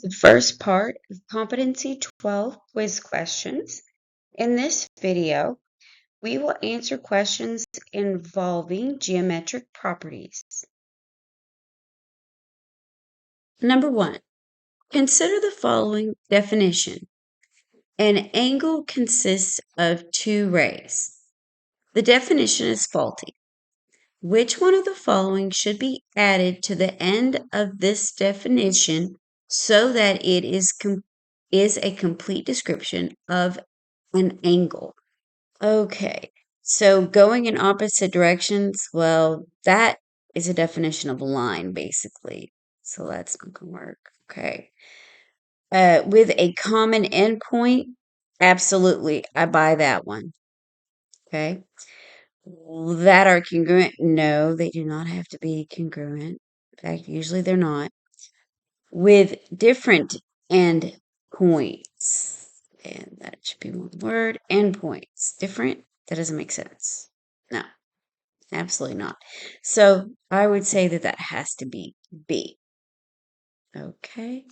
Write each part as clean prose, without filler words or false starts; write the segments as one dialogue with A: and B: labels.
A: The first part of Competency 12 quiz questions. In this video, we will answer questions involving geometric properties. Number 1, consider the following definition. An angle consists of two rays. The definition is faulty. Which one of the following should be added to the end of this definition so that it is a complete description of an angle? Okay, so going in opposite directions, well, that is a definition of a line, basically. So that's not going to work. Okay. With a common endpoint, absolutely, I buy that one. Okay. That are congruent? No, they do not have to be congruent. In fact, usually they're not. With different endpoints, and that should be one word, endpoints. Different? That doesn't make sense. No, absolutely not. So I would say that that has to be B. Okay,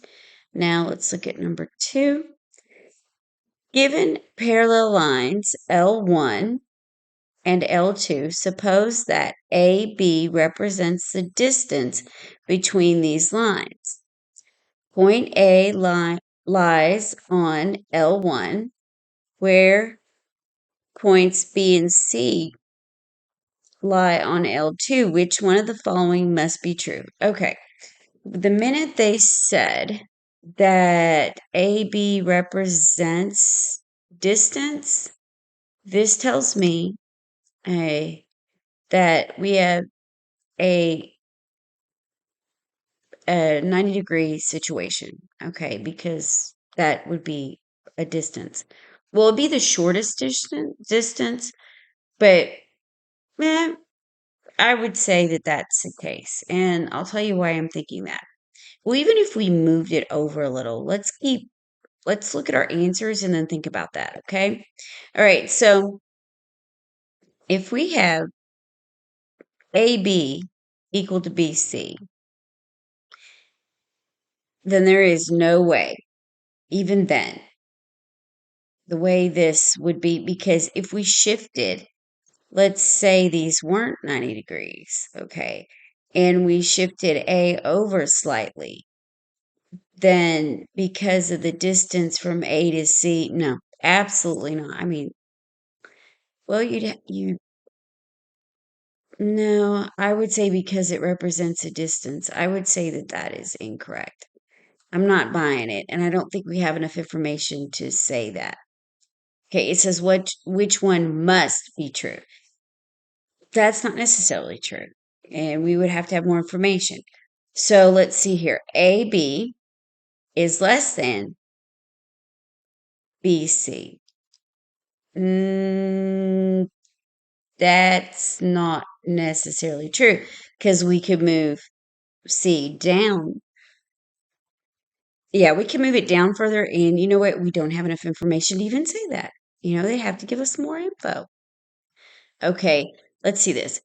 A: now let's look at number 2. Given parallel lines L1 and L2, suppose that AB represents the distance between these lines. Point A lies on L1, where points B and C lie on L2. Which one of the following must be true? Okay, the minute they said that AB represents distance, this tells me that we have a 90-degree situation, okay, because that would be a distance. Well, it'd be the shortest distance, but I would say that that's the case, and I'll tell you why I'm thinking that. Well, even if we moved it over a little, let's look at our answers and then think about that, okay? All right, so if we have AB equal to BC, then there is no way, even then, the way this would be, because if we shifted, let's say these weren't 90 degrees, okay, and we shifted A over slightly, then because of the distance from A to C, no, absolutely not. I mean, well, no, I would say because it represents a distance, I would say that that is incorrect. I'm not buying it, and I don't think we have enough information to say that. Okay, it says which one must be true. That's not necessarily true, and we would have to have more information. So let's see here. AB is less than BC. That's not necessarily true because we could move C down. Yeah, we can move it down further, and you know what? We don't have enough information to even say that. They have to give us more info. Okay, let's see this.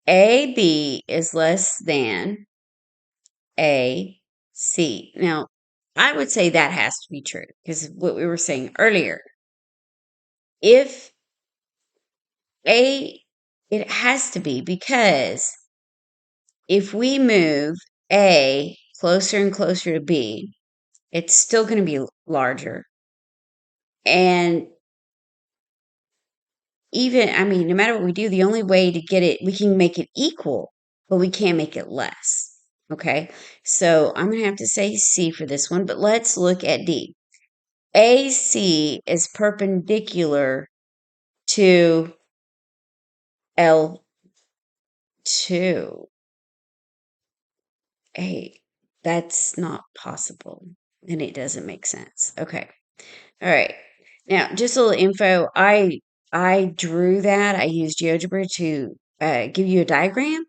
A: AB is less than AC. Now, I would say that has to be true because what we were saying earlier. If A, it has to be because if we move A closer and closer to B, it's still going to be larger. And even, I mean, no matter what we do, the only way to get it, we can make it equal, but we can't make it less. Okay, so I'm going to have to say C for this one, but let's look at D. AC is perpendicular to L2. Hey, that's not possible. And it doesn't make sense. Okay. All right. Now, just a little info. I drew that. I used GeoGebra to give you a diagram.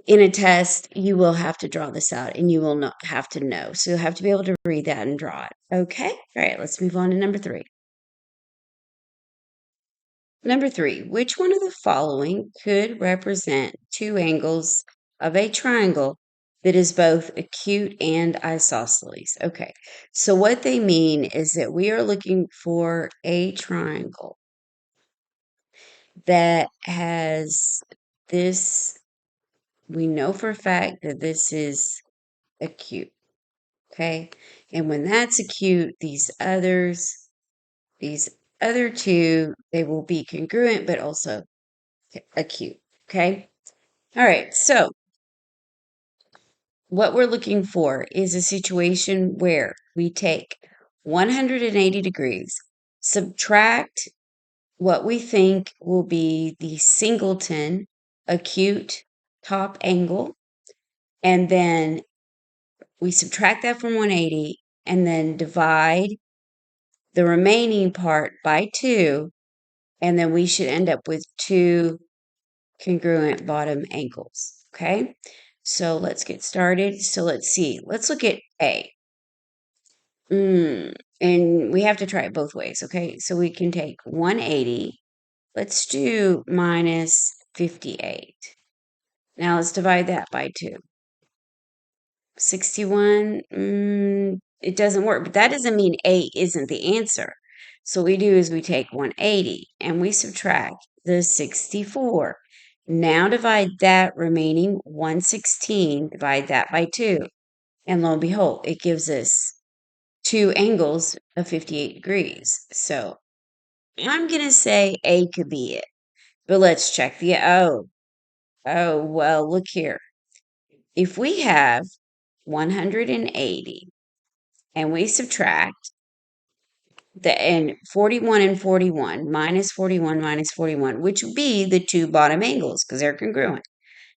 A: In a test, you will have to draw this out and you will not have to know. So you'll have to be able to read that and draw it. Okay. All right. Let's move on to number 3. Number 3, which one of the following could represent two angles of a triangle that is both acute and isosceles. Okay, so what they mean is that we are looking for a triangle that has this, we know for a fact that this is acute, okay? And when that's acute, these other two, they will be congruent, but also acute, okay? All right, so what we're looking for is a situation where we take 180 degrees, subtract what we think will be the singleton acute top angle, and then we subtract that from 180 and then divide the remaining part by 2, and then we should end up with 2 congruent bottom angles, okay? So let's get started. So let's see. Let's look at A. And we have to try it both ways, okay? So we can take 180. Let's do minus 58. Now let's divide that by 2. 61, it doesn't work, but that doesn't mean A isn't the answer. So what we do is we take 180 and we subtract the 64. Now divide that remaining 116, divide that by 2. And lo and behold, it gives us 2 angles of 58 degrees. So I'm going to say A could be it. But let's check well, look here. If we have 180 and we subtract and 41 and 41, minus 41 minus 41, which would be the 2 bottom angles because they're congruent.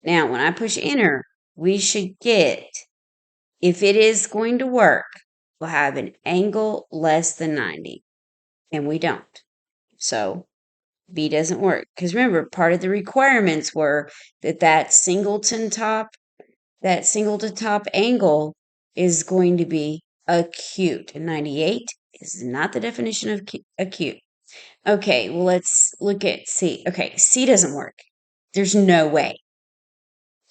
A: Now, when I push enter, we should get, if it is going to work, we'll have an angle less than 90, and we don't. So B doesn't work. Because remember, part of the requirements were that singleton top angle is going to be acute. And 98 is not the definition of acute. Okay, well, let's look at C. Okay, C doesn't work. There's no way.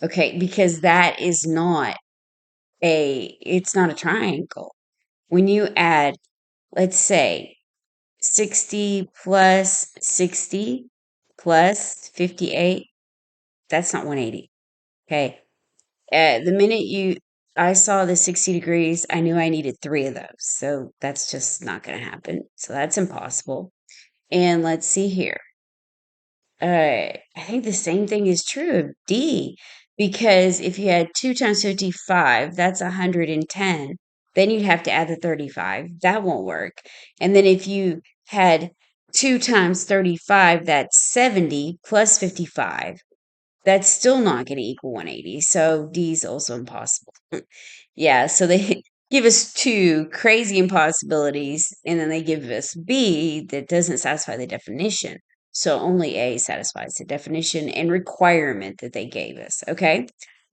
A: Okay, because that is not it's not a triangle. When you add, let's say, 60 plus 60 plus 58, that's not 180. Okay. The minute I saw the 60 degrees, I knew I needed 3 of those. So that's just not going to happen. So that's impossible. And let's see here. I think the same thing is true of D, because if you had 2 times 55, that's 110. Then you'd have to add the 35. That won't work. And then if you had 2 times 35, that's 70 plus 55. That's still not going to equal 180. So D is also impossible. Yeah, so they give us 2 crazy impossibilities, and then they give us B that doesn't satisfy the definition. So only A satisfies the definition and requirement that they gave us. Okay.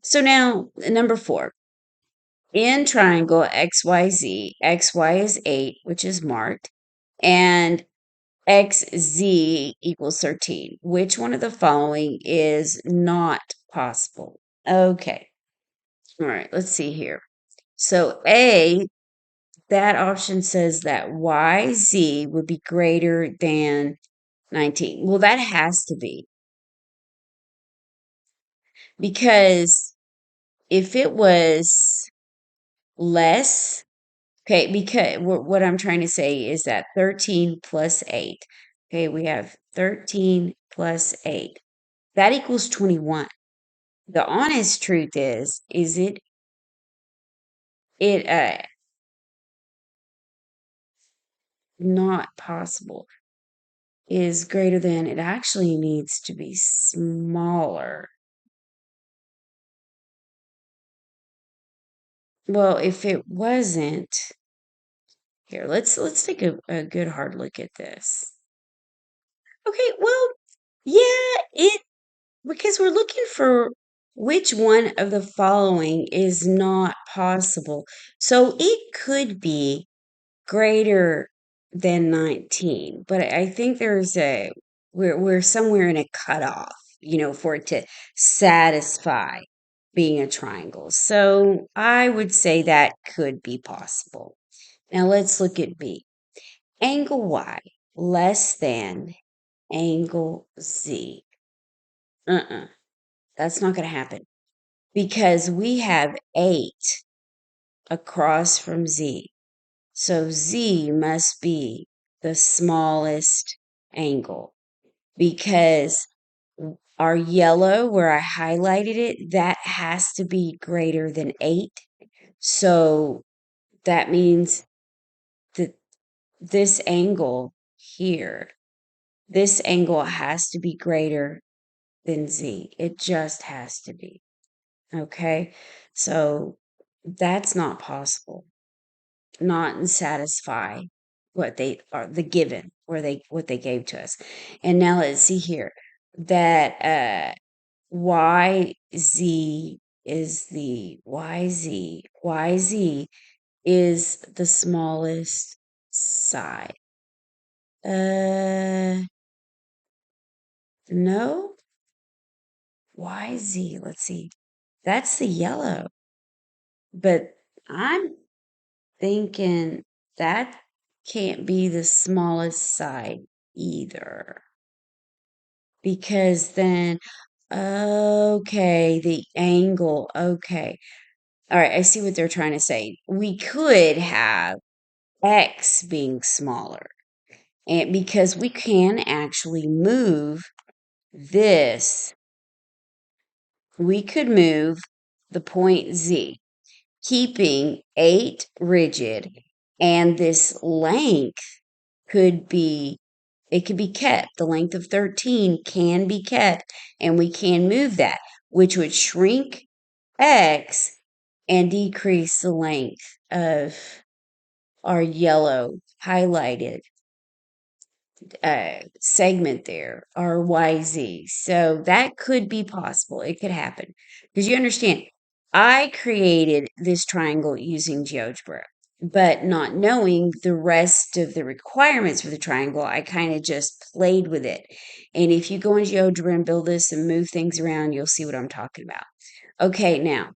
A: So now number 4. In triangle XYZ, XY is 8, which is marked, and XZ equals 13. Which one of the following is not possible? Okay. All right, let's see here. So A, that option says that YZ would be greater than 19. Well, that has to be, because if it was less, okay, because what I'm trying to say is that 13 plus 8. Okay, we have 13 plus 8. That equals 21. The honest truth is it not possible, is greater than, it actually needs to be smaller. Well, if it wasn't, here, let's take a good hard look at this. Okay, well, yeah, it, because we're looking for which one of the following is not possible. So it could be greater than 19, but I think there's we're somewhere in a cutoff, for it to satisfy. being a triangle. So I would say that could be possible. Now let's look at B. Angle Y less than angle Z. That's not going to happen because we have 8 across from Z. So Z must be the smallest angle because our yellow, where I highlighted it, that has to be greater than 8. So that means that this angle here, this angle has to be greater than Z. It just has to be. Okay? So that's not possible. Not satisfy what they are the given or they what they gave to us. And now let's see here that YZ is the YZ is the smallest side. No. YZ, let's see. That's the yellow. But I'm thinking that can't be the smallest side either. Because then, okay, the angle, okay. All right, I see what they're trying to say. We could have X being smaller, and because we can actually move this, we could move the point Z, keeping 8 rigid, and this length could be it could be kept. The length of 13 can be kept, and we can move that, which would shrink X and decrease the length of our yellow highlighted segment there, our YZ. So that could be possible. It could happen. Because you understand, I created this triangle using GeoGebra, but not knowing the rest of the requirements for the triangle, I kind of just played with it. And if you go in GeoGebra and build this and move things around, you'll see what I'm talking about. Okay, now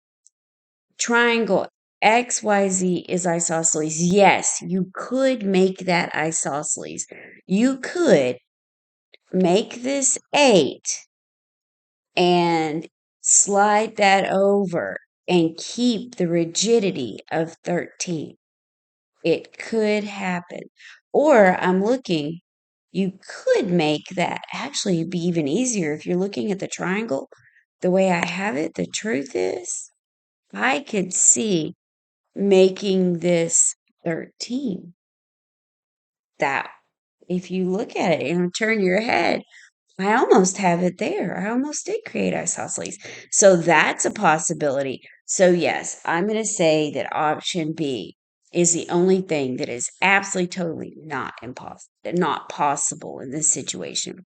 A: triangle XYZ is isosceles. Yes, you could make that isosceles. You could make this 8 and slide that over and keep the rigidity of 13. It could happen. Or I'm looking, you could make that actually be even easier if you're looking at the triangle the way I have it. The truth is, I could see making this 13. That, if you look at it and turn your head, I almost have it there. I almost did create isosceles. So that's a possibility. So, yes, I'm going to say that option B is the only thing that is absolutely totally not possible in this situation.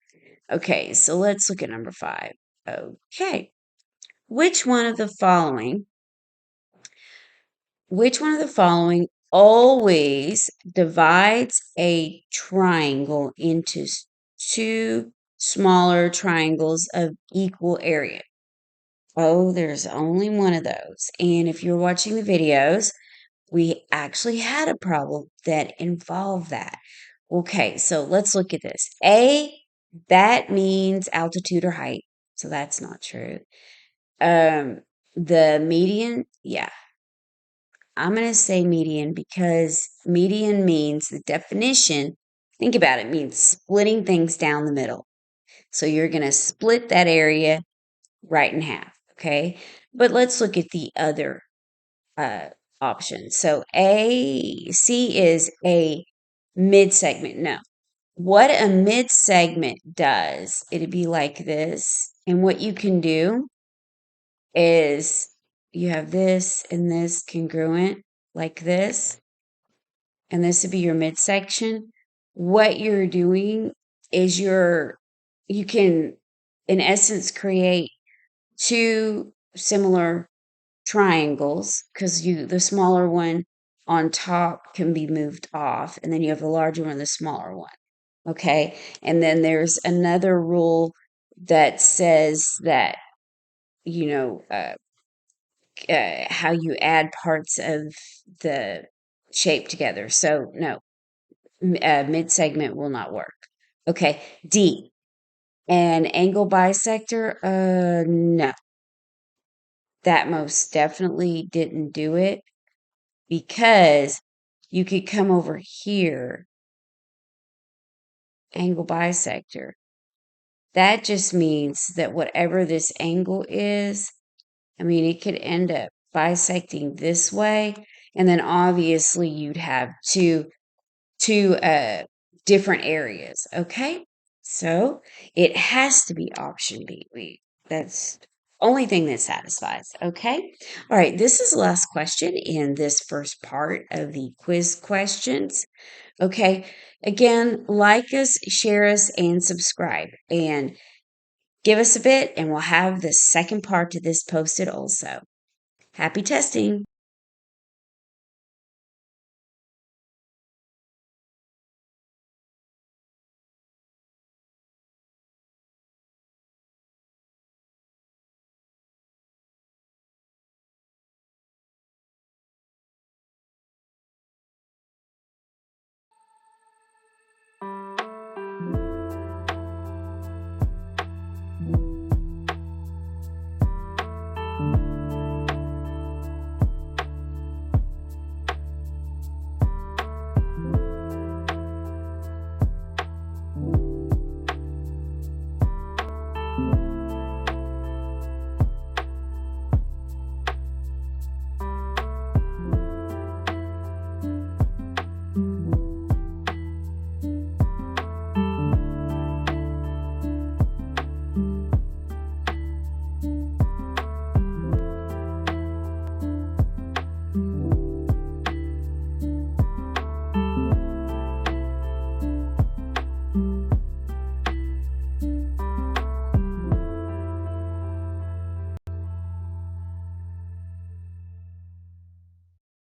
A: Okay, so let's look at number 5. Okay. Which one of the following Which one of the following always divides a triangle into two smaller triangles of equal area? Oh, there's only one of those. And if you're watching the videos, we actually had a problem that involved that. Okay, so let's look at this. A, that means altitude or height. So that's not true. The median, yeah, I'm going to say median because median means the definition. Think about it, means splitting things down the middle. So you're going to split that area right in half. Okay. But let's look at the other option. So C is a mid segment. No. What a mid segment does, it'd be like this. And what you can do is you have this and this congruent like this, and this would be your midsection. What you're doing is you can, in essence, create two similar triangles because the smaller one on top can be moved off, and then you have the larger one and the smaller one. Okay, and then there's another rule that says that you know how you add parts of the shape together. So no, mid-segment will not work. Okay, D, an angle bisector. No, that most definitely didn't do it, because you could come over here, angle bisector. That just means that whatever this angle is, I mean, it could end up bisecting this way, and then obviously you'd have two different areas. Okay, so it has to be option B. That's only thing that satisfies. Okay, all right. This is the last question in this first part of the quiz questions. Okay, again, like us, share us, and subscribe, and give us a bit, and we'll have the second part to this posted also. Happy testing!